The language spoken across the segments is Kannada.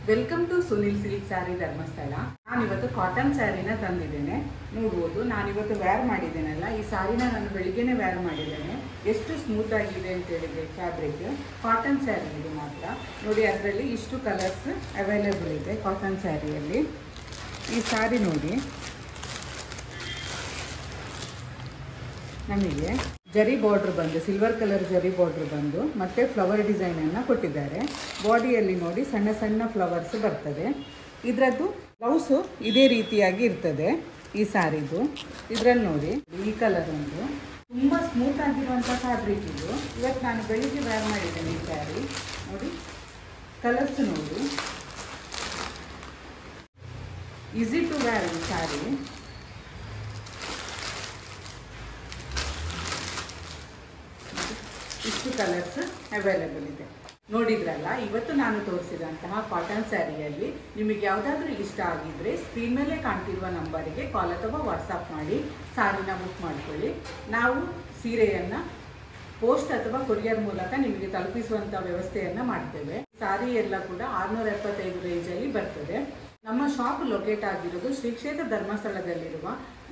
Welcome to Sunil silk sari Dharmasthala. ನಾನಿವತ್ತು ಕಾಟನ್ ಸ್ಯಾರಿನ ತಂದಿದ್ದೇನೆ. ನೋಡ್ಬೋದು, ನಾನಿವತ್ತು ವೇರ್ ಮಾಡಿದ್ದೇನಲ್ಲ, ಈ ಸ್ಯಾರಿನ ನಾನು ಬೆಳಿಗ್ಗೆನೇ ವೇರ್ ಮಾಡಿದ್ದೇನೆ. ಎಷ್ಟು ಸ್ಮೂತ್ ಆಗಿದೆ ಅಂತ ಹೇಳಿದ್ರೆ ಫ್ಯಾಬ್ರಿಕ್ ಕಾಟನ್ ಸ್ಯಾರಿ ಇದು ಮಾತ್ರ ನೋಡಿ. ಅದರಲ್ಲಿ ಇಷ್ಟು ಕಲರ್ಸ್ ಅವೈಲೇಬಲ್ ಇದೆ ಕಾಟನ್ ಸ್ಯಾರಿಯಲ್ಲಿ. ಈ ಸ್ಯಾರಿ ನೋಡಿ, ನಮಗೆ ಜರಿ ಬಾರ್ಡ್ರ್ ಬಂದು ಸಿಲ್ವರ್ ಕಲರ್ ಜರಿ ಬಾರ್ಡ್ರ್ ಬಂದು ಮತ್ತೆ ಫ್ಲವರ್ ಡಿಸೈನನ್ನು ಕೊಟ್ಟಿದ್ದಾರೆ. ಬಾಡಿಯಲ್ಲಿ ನೋಡಿ ಸಣ್ಣ ಸಣ್ಣ ಫ್ಲವರ್ಸ್ ಬರ್ತದೆ. ಇದರದ್ದು ಬ್ಲೌಸು ಇದೇ ರೀತಿಯಾಗಿ ಇರ್ತದೆ ಈ ಸ್ಯಾರಿದು. ಇದರಲ್ಲಿ ನೋಡಿ ಈ ಕಲರ್ ಒಂದು ತುಂಬ ಸ್ಮೂತ್ ಆಗಿರುವಂಥ ಫ್ಯಾಬ್ರಿಕ್ ಇದು. ಇವತ್ತು ನಾನು ಬೆಳಿಗ್ಗೆ ವೇರ್ ಮಾಡಿದ್ದೇನೆ ಈ ಸ್ಯಾರಿ ನೋಡಿ. ಕಲರ್ಸ್ ನೋಡಿ, ಈಸಿ ಟು ವೇರ್ ಈ ಸ್ಯಾರಿ. ಇಷ್ಟು ಕಲರ್ಸ್ ಅವೈಲೇಬಲ್ ಇದೆ. ನೋಡಿದ್ರಲ್ಲ, ಇವತ್ತು ನಾನು ತೋರಿಸಿದಂತಹ ಕಾಟನ್ ಸ್ಯಾರಿಯಲ್ಲಿ ನಿಮಗೆ ಯಾವುದಾದ್ರೂ ಇಷ್ಟ ಆಗಿದ್ರೆ ಸ್ಕ್ರೀನ್ ಮೇಲೆ ಕಾಣ್ತಿರುವ ನಂಬರಿಗೆ ಕಾಲ್ ಅಥವಾ ವಾಟ್ಸಪ್ ಮಾಡಿ ಸ್ಯಾರಿನ ಬುಕ್ ಮಾಡ್ಕೊಳ್ಳಿ. ನಾವು ಸೀರೆಯನ್ನು ಪೋಸ್ಟ್ ಅಥವಾ ಕೊರಿಯರ್ ಮೂಲಕ ನಿಮಗೆ ತಲುಪಿಸುವಂಥ ವ್ಯವಸ್ಥೆಯನ್ನು ಮಾಡ್ತೇವೆ. ಸ್ಯಾರಿ ಎಲ್ಲ ಕೂಡ 675 ರೇಂಜಲ್ಲಿ ಬರ್ತದೆ. ನಮ್ಮ ಶಾಪ್ ಲೊಕೇಟ್ ಆಗಿರೋದು ಶ್ರೀ ಕ್ಷೇತ್ರ ಧರ್ಮಸ್ಥಳದಲ್ಲಿರುವ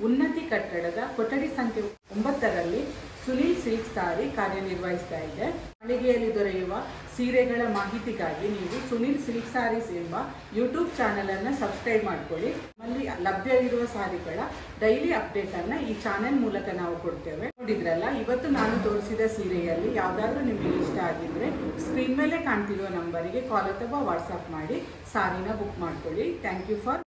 ಉನ್ನತಿ ಕಟ್ಟಡದ ಕೊಠಡಿ ಸಂಖ್ಯೆ 9ರಲ್ಲಿ ಸುನಿಲ್ ಸಿಲ್ಕ್ ಸ್ಯಾರಿ ಕಾರ್ಯನಿರ್ವಹಿಸ್ತಾ ಇದೆ. ಮಳಿಗೆಯಲ್ಲಿ ದೊರೆಯುವ ಸೀರೆಗಳ ಮಾಹಿತಿಗಾಗಿ ನೀವು ಸುನಿಲ್ ಸಿಲ್ಕ್ ಸ್ಯಾರೀಸ್ ಎಂಬ ಯೂಟ್ಯೂಬ್ ಚಾನಲನ್ನು ಸಬ್ಸ್ಕ್ರೈಬ್ ಮಾಡ್ಕೊಳ್ಳಿ. ನಮ್ಮಲ್ಲಿ ಲಭ್ಯವಿರುವ ಸ್ಯಾರಿಗಳ ಡೈಲಿ ಅಪ್ಡೇಟನ್ನು ಈ ಚಾನೆಲ್ ಮೂಲಕ ನಾವು ಕೊಡ್ತೇವೆ. ನೋಡಿದ್ರಲ್ಲ, ಇವತ್ತು ನಾನು ತೋರಿಸಿದ ಸೀರೆಯಲ್ಲಿ ಯಾವುದಾದ್ರೂ ನಿಮಗೆ ಇಷ್ಟ ಆಗಿದ್ರೆ ಸ್ಕ್ರೀನ್ ಮೇಲೆ ಕಾಣ್ತಿರುವ ನಂಬರಿಗೆ ಕಾಲ್ ಅಥವಾ ವಾಟ್ಸಪ್ ಮಾಡಿ ಸ್ಯಾರಿನ ಬುಕ್ ಮಾಡ್ಕೊಳ್ಳಿ. Thank you for